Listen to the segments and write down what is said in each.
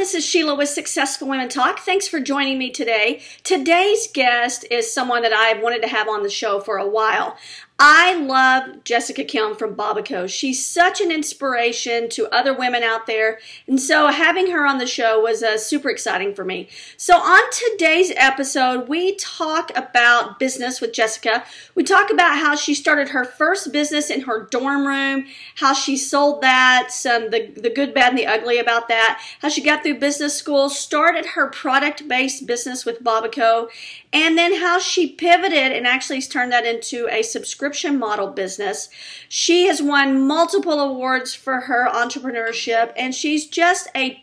this is Sheila with Successful Women Talk. Thanks for joining me today. Today's guest is someone that I've wanted to have on the show for a while. I love Jessica Kim from BabbaCo. She's such an inspiration to other women out there, and so having her on the show was super exciting for me. So on today's episode, we talk about business with Jessica. We talk about how she started her first business in her dorm room, how she sold that, the good, bad, and the ugly about that, how she got through business school, started her product-based business with BabbaCo, and then how she pivoted and actually turned that into a subscription model business. She has won multiple awards for her entrepreneurship, and she's just a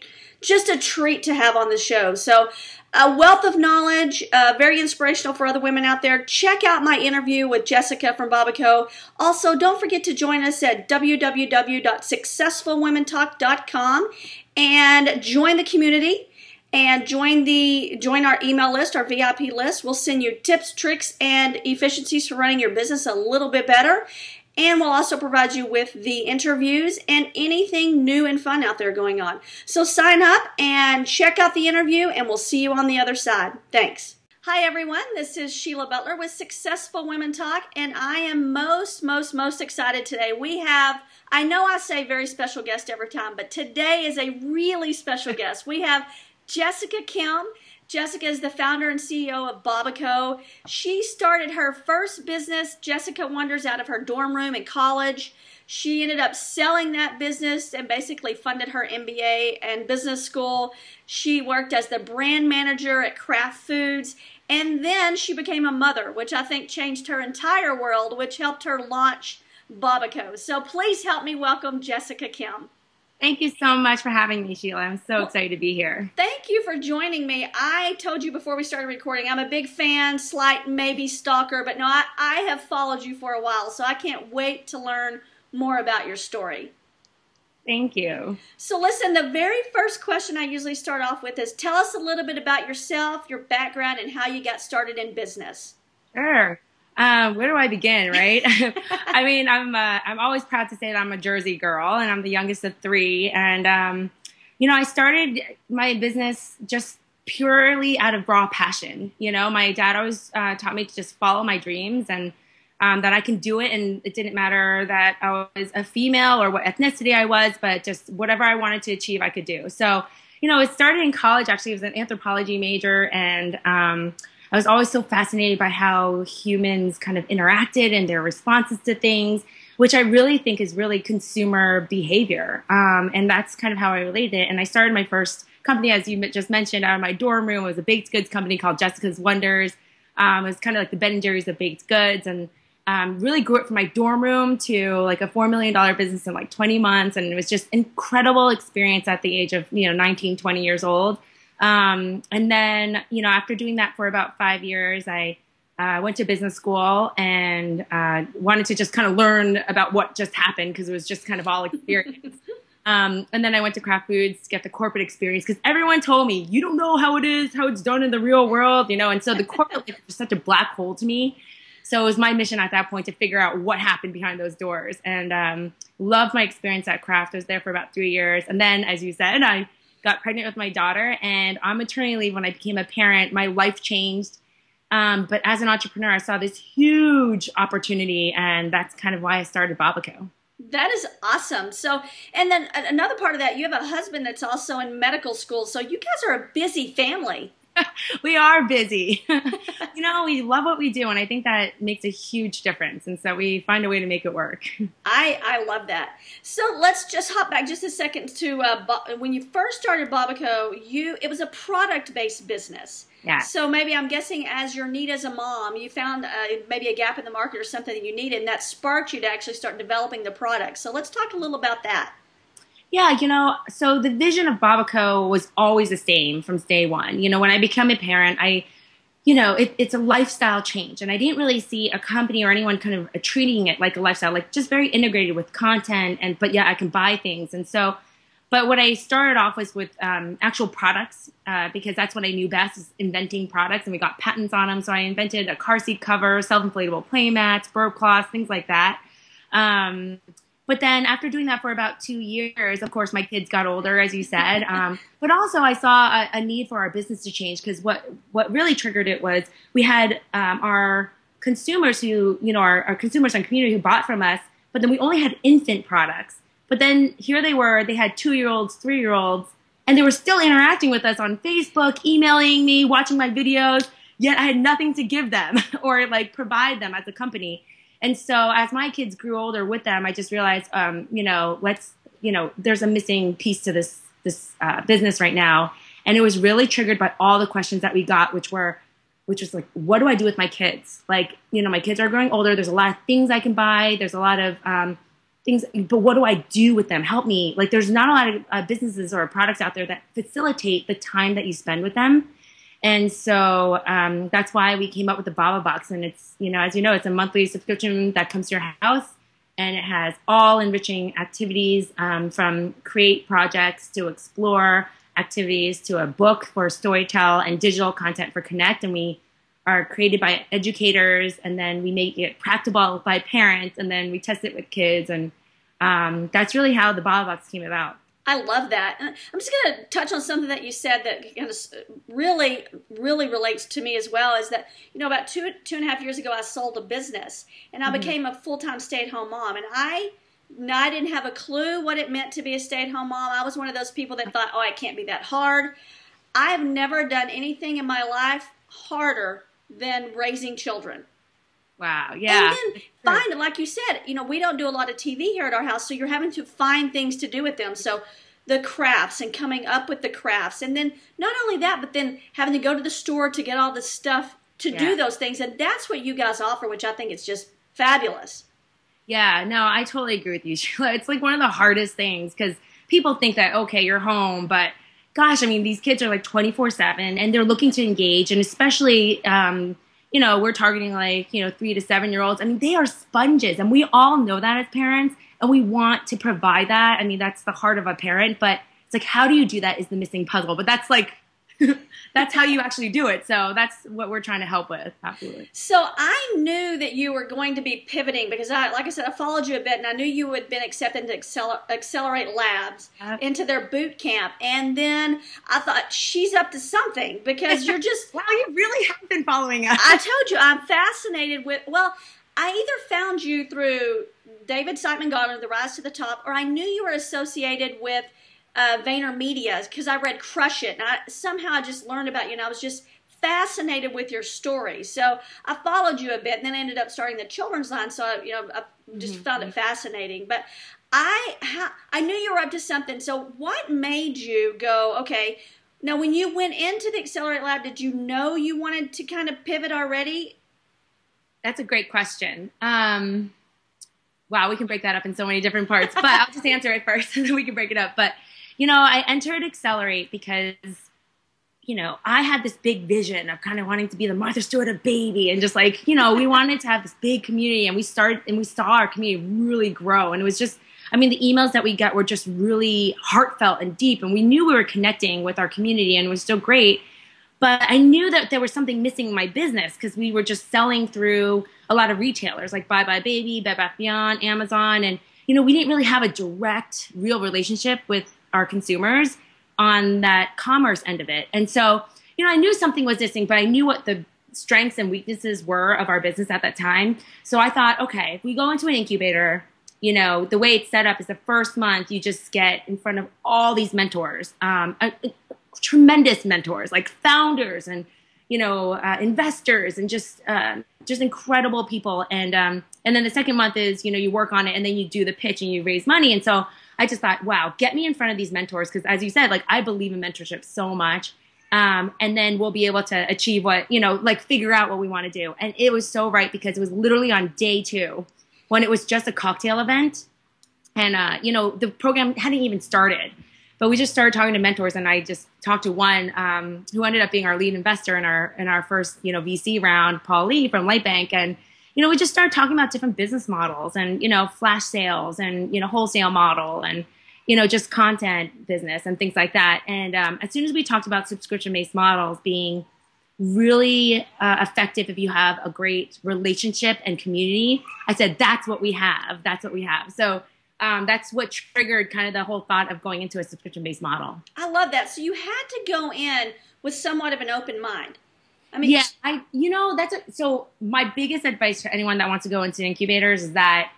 treat to have on the show. So a wealth of knowledge, very inspirational for other women out there. Check out my interview with Jessica from BabbaCo. Also, don't forget to join us at www.successfulwomentalk.com and join the community. And join our email list, our VIP list. We'll send you tips, tricks, and efficiencies for running your business a little bit better. And we'll also provide you with the interviews and anything new and fun out there going on. So sign up and check out the interview, and we'll see you on the other side. Thanks. Hi everyone, this is Sheila Butler with Successful Women Talk, and I am most excited today. We have, I know I say very special guest every time, but today is a really special guest. We have Jessica Kim. Jessica is the founder and CEO of BabbaCo. She started her first business, Jessica Wonders, out of her dorm room in college. She ended up selling that business and basically funded her MBA and business school. She worked as the brand manager at Kraft Foods, and then she became a mother, which I think changed her entire world, which helped her launch BabbaCo. So please help me welcome Jessica Kim. Thank you so much for having me, Sheila. I'm so excited to be here. Thank you for joining me. I told you before we started recording, I'm a big fan, slight maybe stalker, but no, I have followed you for a while, so I can't wait to learn more about your story. Thank you. So listen, the very first question I usually start off with is tell us a little bit about yourself, your background, and how you got started in business. Sure. Where do I begin, right? I mean, I'm always proud to say that I'm a Jersey girl, and I'm the youngest of three. And, you know, I started my business just purely out of raw passion. You know, my dad always taught me to just follow my dreams and that I can do it. And it didn't matter that I was a female or what ethnicity I was, but just whatever I wanted to achieve, I could do. So, you know, it started in college. Actually, I was an anthropology major, and I was always so fascinated by how humans kind of interacted and their responses to things, which I really think is really consumer behavior. And that's kind of how I related it. And I started my first company, as you just mentioned, out of my dorm room. It was a baked goods company called Jessica's Wonders. It was kind of like the Ben & Jerry's of baked goods, and really grew it from my dorm room to like a $4 million business in like 20 months. And it was just incredible experience at the age of, 19, 20 years old. And then, after doing that for about 5 years, I went to business school and wanted to just kind of learn about what just happened, because it was just kind of all experience. And then I went to Kraft Foods to get the corporate experience, because everyone told me, you don't know how it is, how it's done in the real world, and so the corporate life was such a black hole to me. So it was my mission at that point to figure out what happened behind those doors, and loved my experience at Kraft. I was there for about 3 years. And then, as you said, I got pregnant with my daughter, and on maternity leave, when I became a parent, my life changed. But as an entrepreneur, I saw this huge opportunity, and that's kind of why I started BabbaCo. That is awesome. So, and then another part of that, you have a husband that's also in medical school, so you guys are a busy family. We are busy. We love what we do, and I think that makes a huge difference. And so we find a way to make it work. I love that. So let's just hop back just a second to when you first started BabbaCo, it was a product-based business. Yeah. So maybe I'm guessing as your need as a mom, you found maybe a gap in the market or something that you needed, and that sparked you to actually start developing the product. So let's talk a little about that. Yeah, so the vision of BabbaCo was always the same from day one. When I became a parent, it's a lifestyle change. And I didn't really see a company or anyone kind of treating it like a lifestyle, like just very integrated with content. But yeah, I can buy things. And so, but what I started off was with actual products, because that's what I knew best, is inventing products. And we got patents on them. So I invented a car seat cover, self-inflatable play mats, burp cloths, things like that. But then after doing that for about 2 years, of course, my kids got older, as you said. But also I saw a need for our business to change, because what really triggered it was we had our consumers who, our consumers and community who bought from us, but then we only had infant products. But then here they were, they had 2-year-olds, 3-year-olds, and they were still interacting with us on Facebook, emailing me, watching my videos, yet I had nothing to give them or like provide them as a company. And so as my kids grew older with them, I just realized, there's a missing piece to this business right now. And it was really triggered by all the questions that we got, which was like, what do I do with my kids? Like, my kids are growing older. There's a lot of things I can buy. There's a lot of things, but what do I do with them? Help me. Like, there's not a lot of businesses or products out there that facilitate the time that you spend with them. And so that's why we came up with the Baba Box. And it's, as you know, it's a monthly subscription that comes to your house, and it has all enriching activities, from create projects to explore activities to a book for storytell and digital content for connect. And we are created by educators, and then we make it practical by parents, and then we test it with kids. And that's really how the Baba Box came about. I love that. And I'm just going to touch on something that you said that kind of really, really relates to me as well, is that, about two and a half years ago, I sold a business, and I became a full-time stay-at-home mom. And I didn't have a clue what it meant to be a stay-at-home mom. I was one of those people that thought, it can't be that hard. I have never done anything in my life harder than raising children. Wow, yeah. And then find, like you said, we don't do a lot of TV here at our house, so you're having to find things to do with them. So the crafts and coming up with the crafts. And then not only that, but then having to go to the store to get all the stuff to do those things. And that's what you guys offer, which I think is just fabulous. Yeah, no, I totally agree with you, Sheila. It's like one of the hardest things, because people think that, okay, you're home, but gosh, I mean, these kids are like 24/7, and they're looking to engage. And especially, we're targeting like, 3 to 7-year-olds. I mean, they are sponges, and we all know that as parents, and we want to provide that. I mean, that's the heart of a parent, but it's like, how do you do that is the missing puzzle. But that's like, that's how you actually do it. So that's what we're trying to help with. Absolutely. So I knew that you were going to be pivoting, because like I said, I followed you a bit, and I knew you had been accepted to Excelerate Labs into their boot camp. And then I thought, she's up to something, because you're just... Wow, you really have been following us. I told you, I'm fascinated with... Well, I either found you through David Siteman Gardner, The Rise to the Top, or I knew you were associated with Vaynermedia, because I read Crush It, and somehow I just learned about you, and I was just fascinated with your story. So I followed you a bit, and then I ended up starting the children's line. So I just found it fascinating. But I knew you were up to something. So what made you go, okay? Now, when you went into the Accelerate Lab, did you know you wanted to kind of pivot already? That's a great question. Wow, we can break that up in so many different parts, but I'll just answer it first, and then we can break it up. But I entered Accelerate because, I had this big vision of kind of wanting to be the Martha Stewart of baby, and just like, we wanted to have this big community, and we saw our community really grow. And it was just, I mean, the emails that we got were just really heartfelt and deep, and we knew we were connecting with our community, and it was so great. But I knew that there was something missing in my business, because we were just selling through a lot of retailers like Bye Bye Baby, Bed Bath Beyond, Amazon, and we didn't really have a direct, real relationship with our consumers on that commerce end of it. And so, I knew something was missing, but I knew what the strengths and weaknesses were of our business at that time. So I thought, okay, if we go into an incubator, the way it's set up is the first month you just get in front of all these mentors, tremendous mentors like founders and investors, and just incredible people. And then the second month is you work on it, and then you do the pitch and you raise money. And so I just thought, wow, get me in front of these mentors, because as you said, like, I believe in mentorship so much. And then we'll be able to achieve what figure out what we want to do. And it was so right, because it was literally on day 2 when it was just a cocktail event, and the program hadn't even started. But we just started talking to mentors, and I just talked to one who ended up being our lead investor in our first VC round, Paul Lee from Lightbank, and we just started talking about different business models, and flash sales, and wholesale model, and just content business and things like that. And as soon as we talked about subscription-based models being really effective if you have a great relationship and community, I said, that's what we have. That's what we have. So that's what triggered kind of the whole thought of going into a subscription-based model. I love that. So you had to go in with somewhat of an open mind. I mean, yeah, so my biggest advice to anyone that wants to go into incubators is that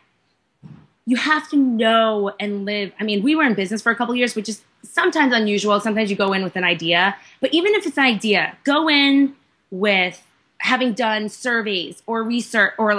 you have to know and live. I mean, we were in business for a couple of years, which is sometimes unusual. Sometimes you go in with an idea, but even if it's an idea, go in with having done surveys or research or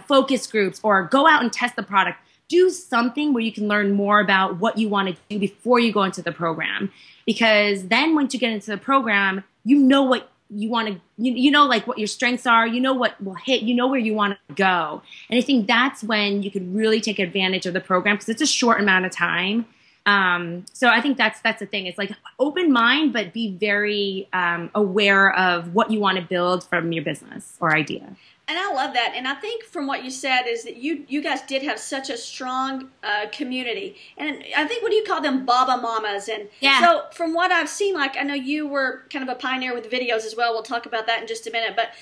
focus groups, or go out and test the product. Do something where you can learn more about what you want to do before you go into the program. Because then once you get into the program, you know what you want to, you know, like what your strengths are, you know what will hit, you know where you want to go. And I think that's when you could really take advantage of the program, because it's a short amount of time. So I think that's the thing. It's like open mind, but be very aware of what you want to build from your business or idea. And I love that. And I think from what you said is that you guys did have such a strong community. And I think, what do you call them? Baba mamas. And so from what I've seen, like, I know you were kind of a pioneer with videos as well. We'll talk about that in just a minute. But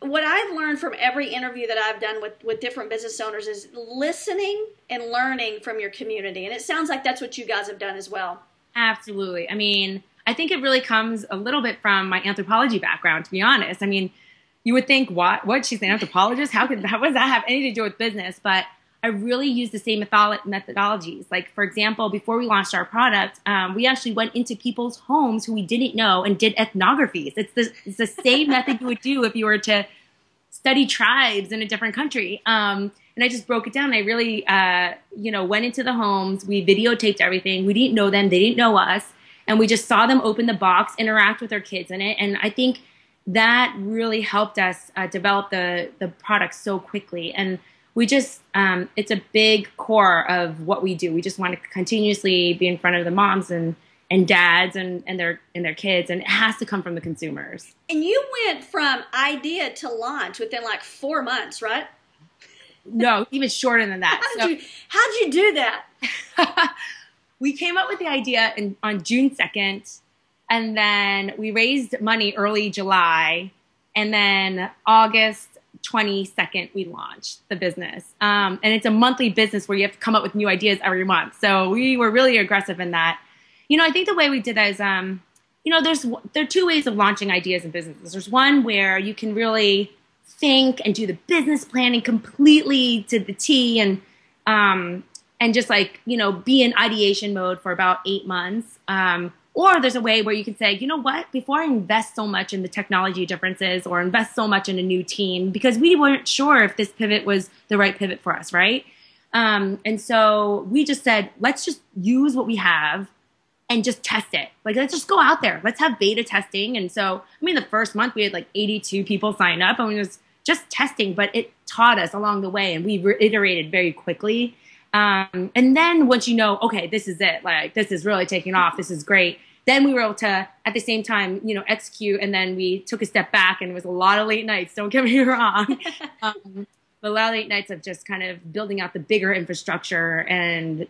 what I've learned from every interview that I've done with different business owners is listening and learning from your community. And it sounds like that's what you guys have done as well. Absolutely. I mean, I think it really comes a little bit from my anthropology background, to be honest. I mean, you would think, what? She's an anthropologist? How does that have anything to do with business? But I really use the same methodologies. Like, for example, before we launched our product, we actually went into people's homes who we didn't know and did ethnographies. It's the same method you would do if you were to study tribes in a different country. And I just broke it down. I really, went into the homes. We videotaped everything. We didn't know them. They didn't know us. And we just saw them open the box, interact with their kids in it. And I think that really helped us develop the product so quickly. And we just, it's a big core of what we do. We just want to continuously be in front of the moms and dads and their kids, and it has to come from the consumers. And you went from idea to launch within like 4 months, right? No, even shorter than that. How'd you do that? We came up with the idea on June 2nd. And then we raised money early July, and then August 22nd, we launched the business. And it's a monthly business where you have to come up with new ideas every month. So we were really aggressive in that. I think the way we did that is, there are two ways of launching ideas in businesses. There's one where you can really think and do the business planning completely to the T, and just be in ideation mode for about 8 months. Or there's a way where you can say, you know what, before I invest so much in the technology differences or invest so much in a new team, because we weren't sure if this pivot was the right pivot for us, right? And so we just said, let's just use what we have and just test it. Like, let's just go out there. Let's have beta testing. And so, the first month we had like 82 people sign up, and it was just testing, but it taught us along the way, and we iterated very quickly. And then once okay, this is it. Like, this is really taking off. This is great. Then we were able to, at the same time, execute. And then we took a step back, and it was a lot of late nights. Don't get me wrong. But a lot of late nights of just kind of building out the bigger infrastructure and,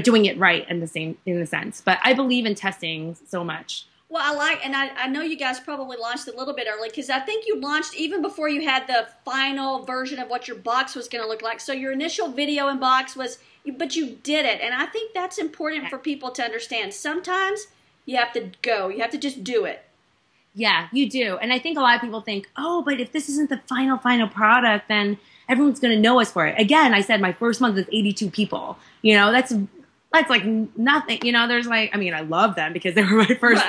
doing it right in the sense. But I believe in testing so much. Well, I know you guys probably launched a little bit early, because I think you launched even before you had the final version of what your box was going to look like. So your initial video and box but you did it. And I think that's important for people to understand. Sometimes you have to go. You have to just do it. Yeah, you do. And I think a lot of people think, oh, but if this isn't the final product, then everyone's going to know us for it. Again, I said my first month is 82 people. That's like nothing. There's I love them because they were my first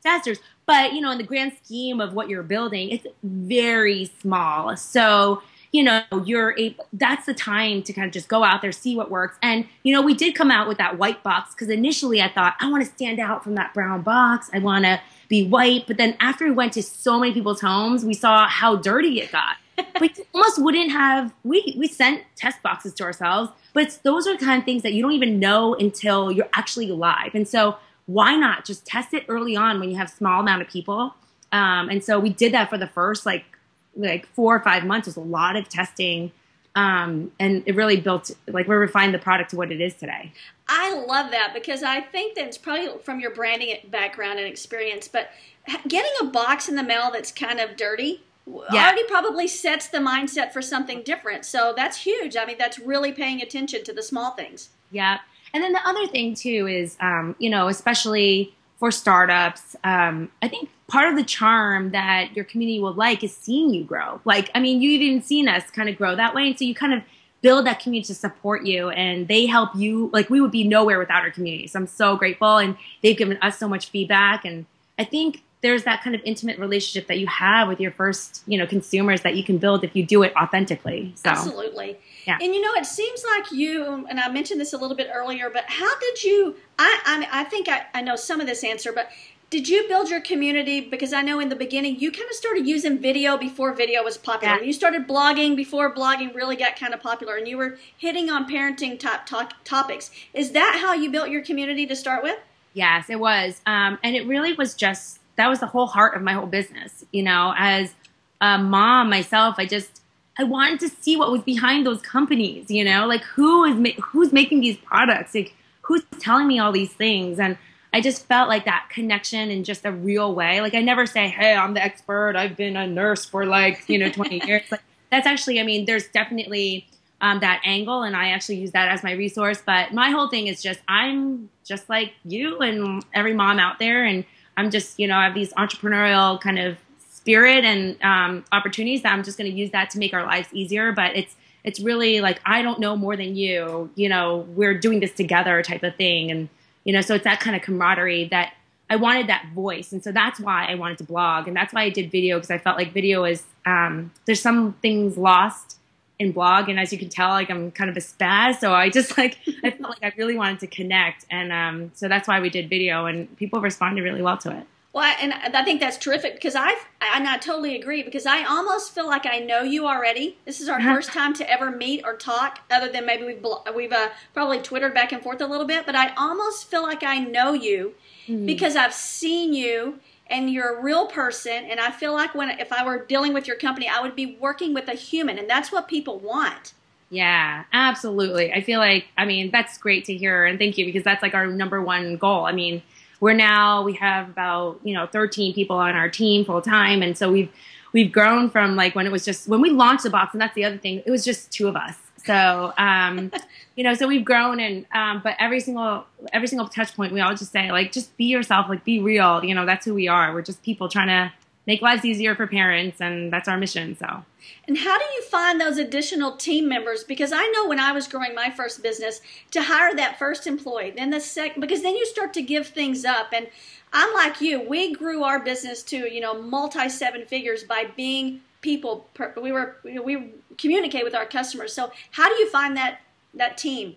testers. But, in the grand scheme of what you're building, it's very small. So, that's the time to kind of just go out there, see what works. And, we did come out with that white box, because initially I thought, I want to stand out from that brown box. I want to be white. But then after we went to so many people's homes, we saw how dirty it got. We almost wouldn't have, we sent test boxes to ourselves, but those are the kind of things that you don't even know until you're actually live. And so why not just test it early on when you have a small amount of people? And so we did that for the first like 4 or 5 months. It was a lot of testing. And it really built, we refined the product to what it is today. I love that, because I think that it's probably from your branding background and experience, but getting a box in the mail that's kind of dirty, Yeah. already probably sets the mindset for something different. So that's huge. I mean, that's really paying attention to the small things. Yeah. And then the other thing too is, especially for startups, I think part of the charm that your community will like is seeing you grow. Like, I mean, you've even seen us kind of grow that way. And so you kind of build that community to support you, and they help you. Like, we would be nowhere without our community. So I'm so grateful, and they've given us so much feedback. And I think there's that kind of intimate relationship that you have with your first, consumers that you can build if you do it authentically. So. Absolutely. Yeah. And it seems like you, and I mentioned this a little bit earlier, but how did you, I think I know some of this answer, but did you build your community? Because I know in the beginning you kind of started using video before video was popular. Yeah. You started blogging before blogging really got kind of popular, and you were hitting on parenting topics. Is that how you built your community to start with? Yes, it was. And it really was that was the whole heart of my whole business. As a mom myself, I wanted to see what was behind those companies, like who's making these products, like who's telling me all these things. And I just felt like that connection in just a real way. Like, I never say, hey, I'm the expert. I've been a nurse for 20 years. Like, that's actually, there's definitely that angle, and I actually use that as my resource. But my whole thing is I'm just like you and every mom out there. And I'm just, I have these entrepreneurial kind of spirit and opportunities that I'm just going to use that to make our lives easier. But it's really like, I don't know more than you, we're doing this together type of thing. And, so it's that kind of camaraderie that I wanted, that voice. And so that's why I wanted to blog. And that's why I did video, because I felt like video is, there's some things lost in blog. And as you can tell, like, I'm kind of a spaz. So I just I felt like I really wanted to connect. And so that's why we did video, and people responded really well to it. Well, and I think that's terrific, because I totally agree, because I almost feel like I know you already. This is our first time to ever meet or talk, other than maybe we've probably Twittered back and forth a little bit, but I almost feel like I know you because I've seen you, and you're a real person, and I feel like if I were dealing with your company, I would be working with a human, and that's what people want. Yeah, absolutely. I feel like, that's great to hear, and thank you, because that's like our number one goal. We have about, 13 people on our team full time. And so we've grown from when we launched the box, and that's the other thing, it was just two of us. So, so we've grown, and, but every single touch point, we all just say, just be yourself, be real. That's who we are. We're just people trying to make lives easier for parents, and that's our mission. So. And how do you find those additional team members? Because I know when I was growing my first business, to hire that first employee, then the second, because then you start to give things up. And I'm like you, we grew our business to, multi-seven figures by being people. We communicate with our customers. So how do you find that team?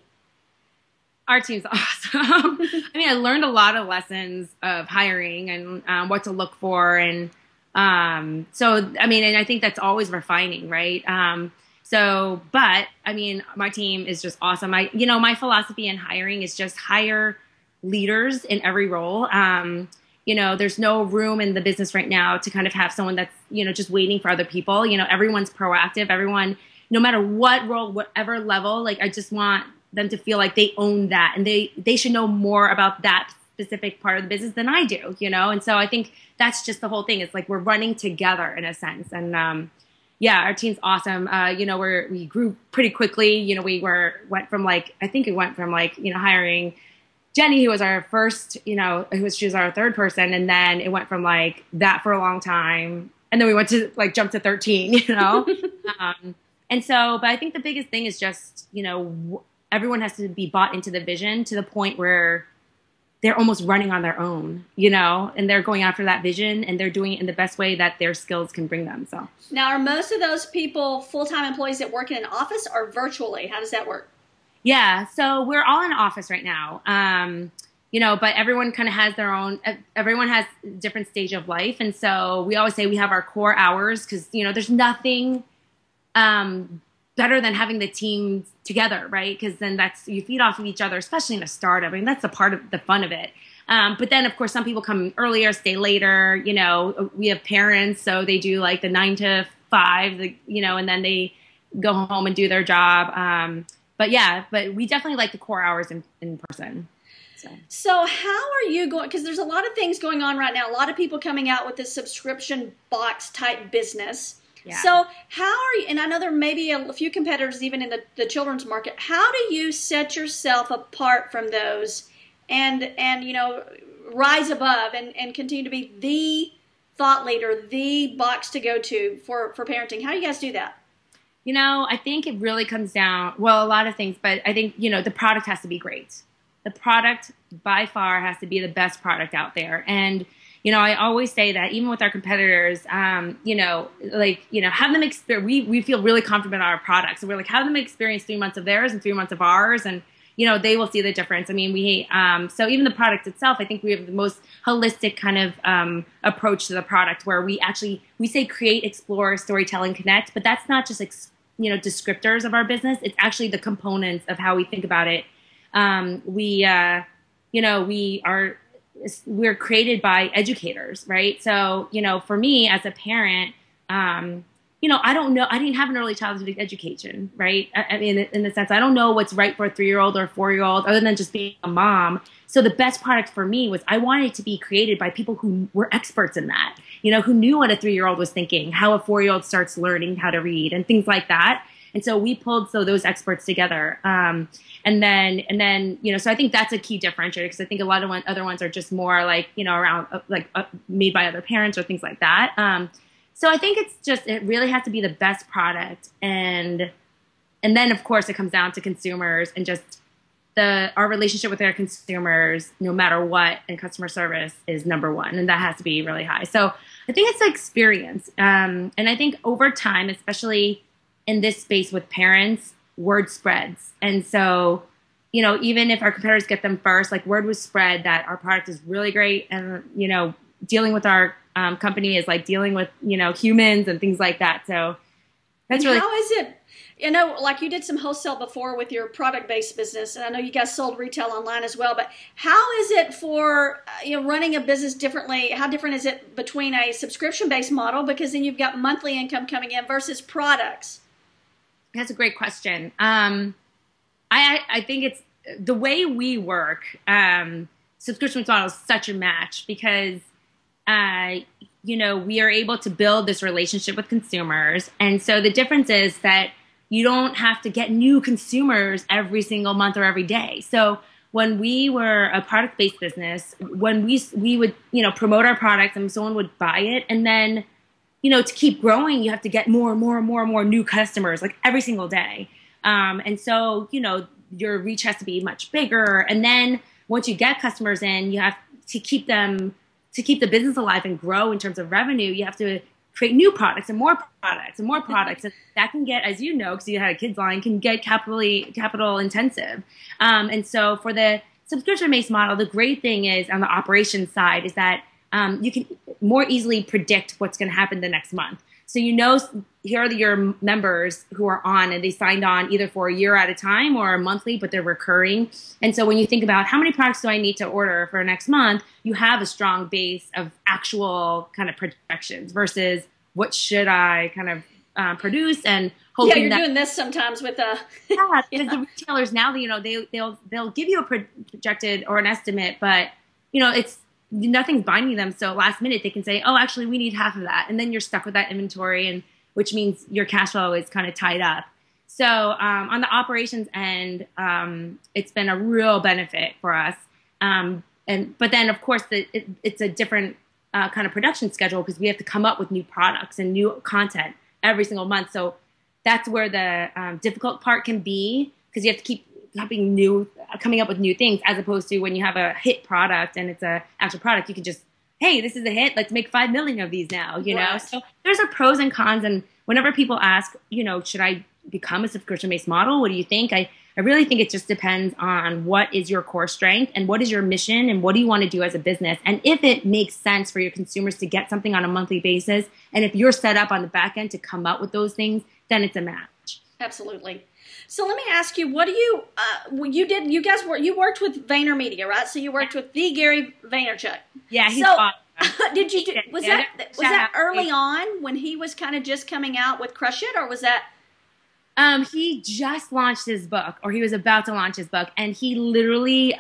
Our team's awesome. I learned a lot of lessons of hiring and what to look for, and and I think that's always refining, right? But my team is just awesome. My philosophy in hiring is just hire leaders in every role. There's no room in the business right now to kind of have someone that's, just waiting for other people. Everyone's proactive. Everyone, no matter what role, whatever level, I just want them to feel like they own that, and they should know more about that specific part of the business than I do, And so I think that's just the whole thing. It's like we're running together in a sense. And our team's awesome. We grew pretty quickly. We went from hiring Jenny, who was our first, she was our third person. And then it went from that for a long time. And then we went to jump to 13, And so, but I think the biggest thing is just, everyone has to be bought into the vision to the point where they're almost running on their own, and they're going after that vision, and they're doing it in the best way that their skills can bring them. So now, are most of those people full-time employees that work in an office or virtually? How does that work? Yeah, so we're all in an office right now, but everyone kind of has their own. Everyone has a different stage of life, and so we always say we have our core hours, because there's nothing better than having the team together, right? Because then you feed off of each other, especially in a startup. That's a part of the fun of it. But then, of course, some people come earlier, stay later. We have parents, so they do the 9 to 5, and then they go home and do their job. But we definitely like the core hours in person. So how are you going? Because there's a lot of things going on right now. A lot of people coming out with this subscription box type business. Yeah. So how are you, and I know there may be a few competitors even in the children's market, how do you set yourself apart from those and rise above and continue to be the thought leader, the box to go to for parenting? How do you guys do that? I think it really comes down, well, a lot of things, but I think, the product has to be great. The product by far has to be the best product out there. And, I always say that even with our competitors, have them experience, we feel really confident in our products. So we're like, have them experience 3 months of theirs and 3 months of ours. And, they will see the difference. I mean, so even the product itself, I think we have the most holistic kind of approach to the product where we say create, explore, storytelling, connect, but that's not just, descriptors of our business. It's actually the components of how we think about it. We're created by educators, right? So, for me as a parent, I don't know. I didn't have an early childhood education, right? I mean, in the sense, I don't know what's right for a 3-year-old or a 4-year-old other than just being a mom. So the best product for me was I wanted it to be created by people who were experts in that, who knew what a 3-year-old was thinking, how a 4-year-old starts learning how to read and things like that. And so we pulled those experts together. And then, so I think that's a key differentiator because I think a lot of other ones are just more like, around made by other parents or things like that. So I think it really has to be the best product. And then of course it comes down to consumers and just our relationship with our consumers, no matter what, and customer service is number one. And that has to be really high. So I think it's the experience. And I think over time, especially in this space with parents, word spreads. And so, even if our competitors get them first, like word was spread that our product is really great. And, dealing with our company is like dealing with, humans and things like that. So that's really. How is it? Like you did some wholesale before with your product-based business, and I know you guys sold retail online as well, but how is it for running a business differently? How different is it between a subscription-based model, because then you've got monthly income coming in, versus products? That's a great question. I think it's the way we work. Subscription model is such a match because, we are able to build this relationship with consumers. And so the difference is that you don't have to get new consumers every single month or every day. So when we were a product-based business, when we would, promote our products and someone would buy it, and then, to keep growing, you have to get more and more and more and more new customers, like every single day. And so, your reach has to be much bigger. And then once you get customers in, you have to keep the business alive and grow in terms of revenue. You have to create new products and more products and more products. And that can get, as you know, because you had a kids line, can get capital intensive. And so for the subscription-based model, the great thing is on the operations side is that you can more easily predict what's going to happen the next month. So here are your members who are on, and they signed on either for a year at a time or monthly, but they're recurring. And so when you think about how many products do I need to order for next month, you have a strong base of actual kind of projections versus what should I kind of produce and hoping. Yeah, you're doing this sometimes with because the retailers now, they'll give you a projected or an estimate, but it's. Nothing's binding them. So last minute they can say, oh, actually we need half of that. And then you're stuck with that inventory, and which means your cash flow is kind of tied up. So on the operations end, it's been a real benefit for us. But then of course it's a different kind of production schedule because we have to come up with new products and new content every single month. So that's where the difficult part can be, because you have to keep coming up with new things, as opposed to when you have a hit product and it's a actual product, you can just, hey, this is a hit, let's make 5 million of these now, Right. So there's a pros and cons. And whenever people ask, should I become a subscription-based model? What do you think? I really think it just depends on what is your core strength and what is your mission and what do you want to do as a business. And if it makes sense for your consumers to get something on a monthly basis, and if you're set up on the back end to come up with those things, then it's a match. Absolutely. So let me ask you, what do you worked with VaynerMedia, right? So you worked with the Gary Vaynerchuk. Yeah, he's awesome. Was that early on when he was kind of just coming out with Crush It, or was that? He just launched his book, or he was about to launch his book, and he literally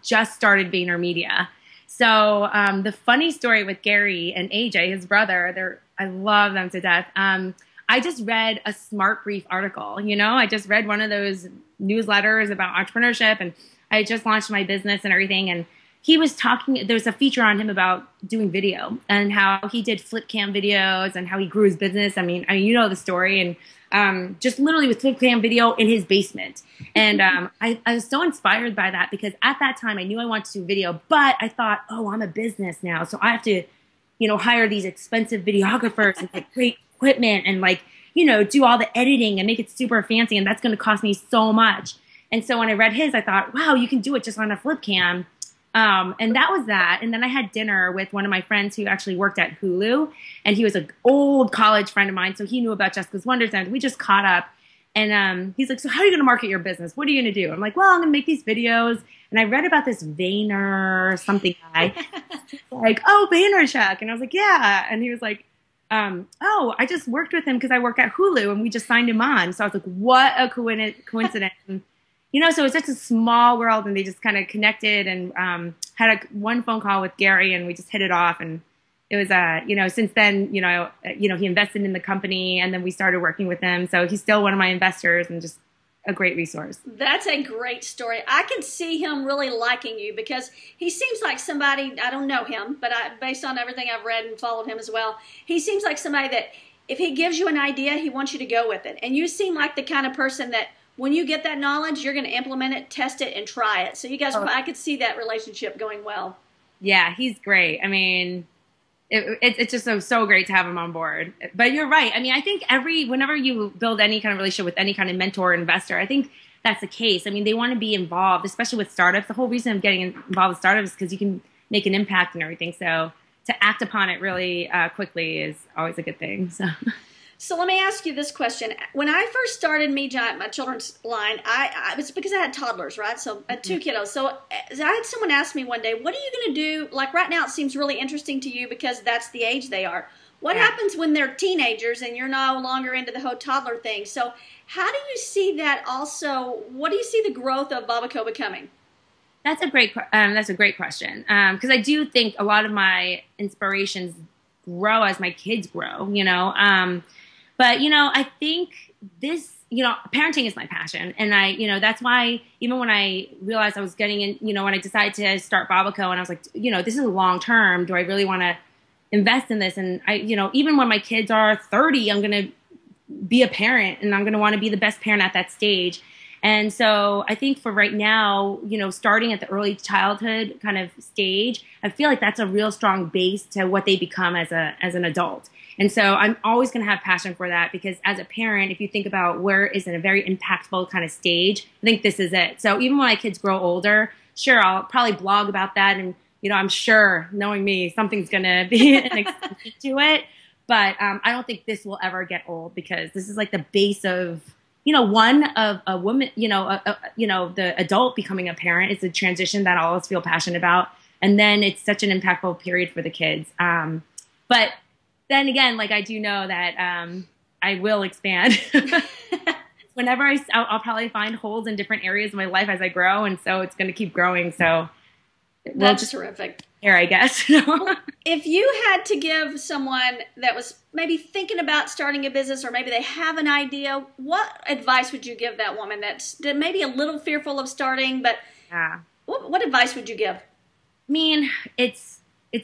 just started VaynerMedia. So the funny story with Gary and AJ, his brother, I love them to death. I just read a Smart Brief article, I just read one of those newsletters about entrepreneurship, and I just launched my business and everything. And he was talking, there's a feature on him about doing video and how he did flip cam videos and how he grew his business. I mean, you know the story, and just literally with flip cam video in his basement. And I was so inspired by that, because at that time I knew I wanted to do video, but I thought, oh, I'm a business now, so I have to, hire these expensive videographers and get great equipment and do all the editing and make it super fancy, and that's going to cost me so much. And so when I read his, I thought, wow, you can do it just on a flip cam. And that was that. And then I had dinner with one of my friends who actually worked at Hulu, and he was an old college friend of mine, so he knew about Jessica's Wonders, and we just caught up. And he's like, so how are you going to market your business? What are you going to do? I'm like, well, I'm going to make these videos. And I read about this Vayner something guy. Like, oh, Vaynerchuk. And I was like, yeah. And he was like, oh, I just worked with him because I work at Hulu, and we just signed him on. So I was like, what a coincidence. And, so it's just a small world, and they just kind of connected, and had one phone call with Gary, and we just hit it off. And it was, since then, he invested in the company, and then we started working with him. So he's still one of my investors, and just a great resource. That's a great story. I can see him really liking you, because he seems like somebody, I don't know him, but based on everything I've read and followed him as well, he seems like somebody that if he gives you an idea, he wants you to go with it. And you seem like the kind of person that when you get that knowledge, you're going to implement it, test it, and try it. So you guys, I could see that relationship going well. Yeah, he's great. I mean, it's just so great to have him on board. But you're right. I mean, I think whenever you build any kind of relationship with any kind of mentor or investor, I think that's the case. I mean, they want to be involved, especially with startups. The whole reason of getting involved with startups is because you can make an impact and everything. So to act upon it really quickly is always a good thing. So let me ask you this question. When I first started my children's line, it's because I had toddlers, right? So I had two kiddos. So I had someone ask me one day, what are you going to do? Like right now, it seems really interesting to you because that's the age they are. What happens when they're teenagers and you're no longer into the whole toddler thing? So how do you see that also? What do you see the growth of BabbaCo becoming? That's a great question. Because I do think a lot of my inspirations grow as my kids grow, But, I think this, parenting is my passion. And that's why even when I realized I was getting in, when I decided to start BabbaCo, and I was like, this is a long term. Do I really want to invest in this? And even when my kids are 30, I'm going to be a parent, and I'm going to want to be the best parent at that stage. And so I think for right now, starting at the early childhood kind of stage, I feel like that's a real strong base to what they become as an adult. And so I'm always going to have passion for that, because as a parent, if you think about where is in a very impactful kind of stage, I think this is it. So even when my kids grow older, sure, I'll probably blog about that. And, I'm sure, knowing me, something's going to be an extension to it. But I don't think this will ever get old, because this is like the base of, one of a woman, the adult becoming a parent. It's a transition that I'll always feel passionate about. And then it's such an impactful period for the kids. But then again, I do know that I will expand. Whenever I'll probably find holes in different areas of my life as I grow, and so it's going to keep growing. So that's terrific. Here, I guess. Well, if you had to give someone that was maybe thinking about starting a business, or maybe they have an idea, what advice would you give that woman that's maybe a little fearful of starting? But what advice would you give? I mean, it's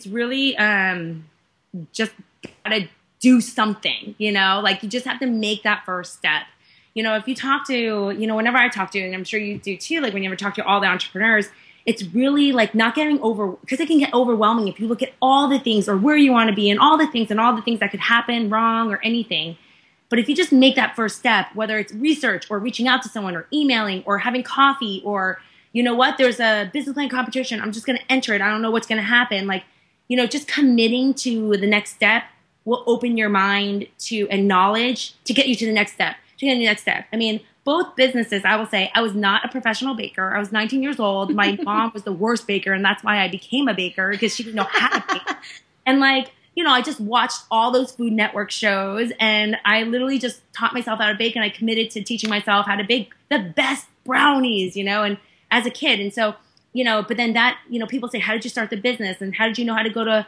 really just gotta do something, you just have to make that first step. If you talk to, whenever I talk to, and I'm sure you do too, when you ever talk to all the entrepreneurs, it's really not getting because it can get overwhelming if you look at all the things, or where you want to be, and all the things that could happen wrong or anything. But if you just make that first step, whether it's research or reaching out to someone or emailing or having coffee, or there's a business plan competition, I'm just going to enter it. I don't know what's going to happen. Just committing to the next step will open your mind to and knowledge to get you to the next step, I mean, both businesses, I will say, I was not a professional baker. I was 19 years old. My mom was the worst baker, and that's why I became a baker, because she didn't know how to bake. And I just watched all those Food Network shows, and I literally just taught myself how to bake, and I committed to teaching myself how to bake the best brownies, and as a kid. And so, but then that, people say, how did you start the business? And how did you know how to go to,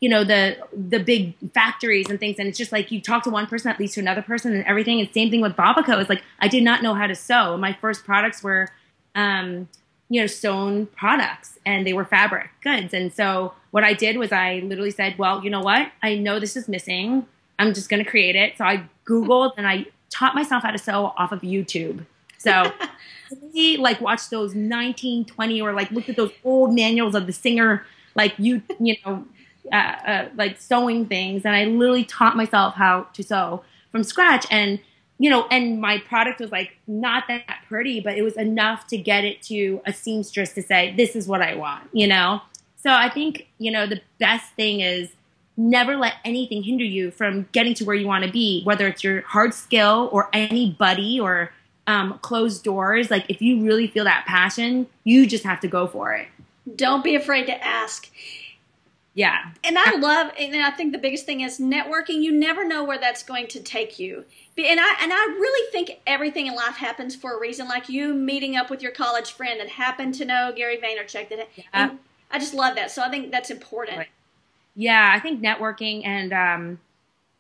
the big factories and things. And it's just like you talk to one person that leads to another person and everything. And same thing with BabbaCo. It's like I did not know how to sew. My first products were, sewn products, and they were fabric goods. And so what I did was I literally said, well, you know what? I know this is missing. I'm just going to create it. So I Googled and I taught myself how to sew off of YouTube. So we watched those 1920 or looked at those old manuals of the singer, sewing things. And I literally taught myself how to sew from scratch. And, and my product was not that pretty, but it was enough to get it to a seamstress to say, this is what I want, So I think, the best thing is never let anything hinder you from getting to where you want to be, whether it's your hard skill or anybody or closed doors. If you really feel that passion, you just have to go for it. Don't be afraid to ask. Yeah. And I think the biggest thing is networking. You never know where that's going to take you. And I really think everything in life happens for a reason, like you meeting up with your college friend that happened to know Gary Vaynerchuk. And I just love that. So I think that's important. Right. Yeah, I think networking and,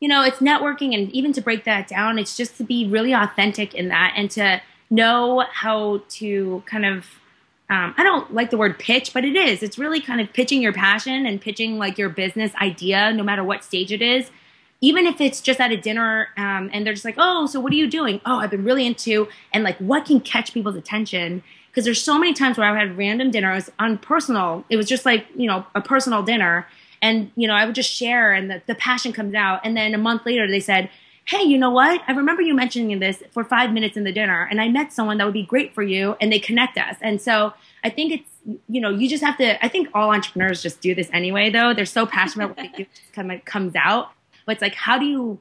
it's networking, and even to break that down, it's just to be really authentic in that and to know how to kind of, I don't like the word pitch, but it is. It's really kind of pitching your passion and pitching your business idea, no matter what stage it is. Even if it's just at a dinner and they're just like, oh, so what are you doing? Oh, I've been really into, and what can catch people's attention? Because there's so many times where I had random dinners on personal. It was just a personal dinner. And, I would just share and the passion comes out. And then a month later they said, hey, you know what? I remember you mentioning this for 5 minutes in the dinner, and I met someone that would be great for you, and they connect us. And so I think it's, you just have to, I think all entrepreneurs just do this anyway, though. They're so passionate about what they do, it comes out. But it's how do you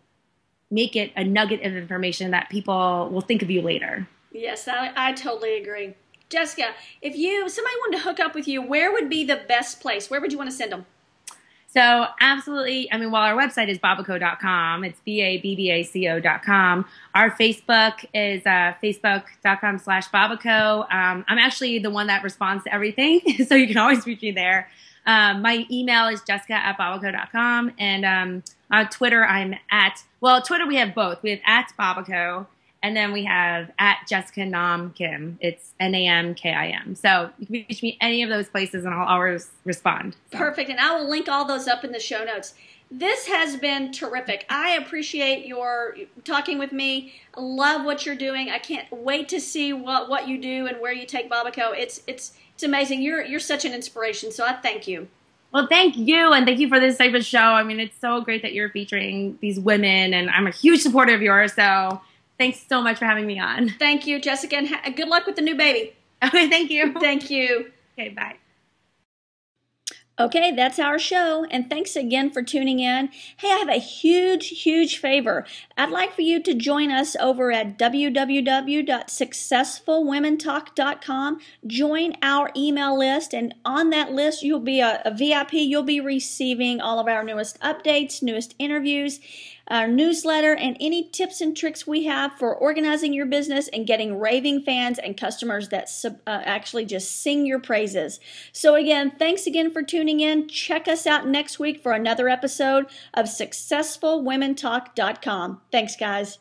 make it a nugget of information that people will think of you later? Yes, I totally agree. Jessica, if somebody wanted to hook up with you, where would be the best place? Where would you want to send them? So absolutely, our website is BabbaCo.com. It's BABBACO.com. Our Facebook is Facebook.com/BabbaCo. I'm actually the one that responds to everything, so you can always reach me there. My email is Jessica@BabbaCo.com. And on Twitter, Twitter we have both. We have @BabbaCo. And then we have @Jessica Nam Kim. It's NAMKIM. So you can reach me any of those places and I'll always respond. So. Perfect. And I will link all those up in the show notes. This has been terrific. I appreciate your talking with me. I love what you're doing. I can't wait to see what you do and where you take BabbaCo. It's amazing. You're such an inspiration. So I thank you. Well, thank you. And thank you for this type of show. It's so great that you're featuring these women, and I'm a huge supporter of yours. So thanks so much for having me on. Thank you, Jessica, and good luck with the new baby. Okay, thank you. Thank you. Okay, bye. Okay, that's our show, and thanks again for tuning in. Hey, I have a huge favor. I'd like for you to join us over at www.successfulwomentalk.com. Join our email list, and on that list, you'll be a VIP. You'll be receiving all of our newest updates, newest interviews, our newsletter, and any tips and tricks we have for organizing your business and getting raving fans and customers that actually just sing your praises. So again, thanks again for tuning in. Check us out next week for another episode of SuccessfulWomenTalk.com. Thanks, guys.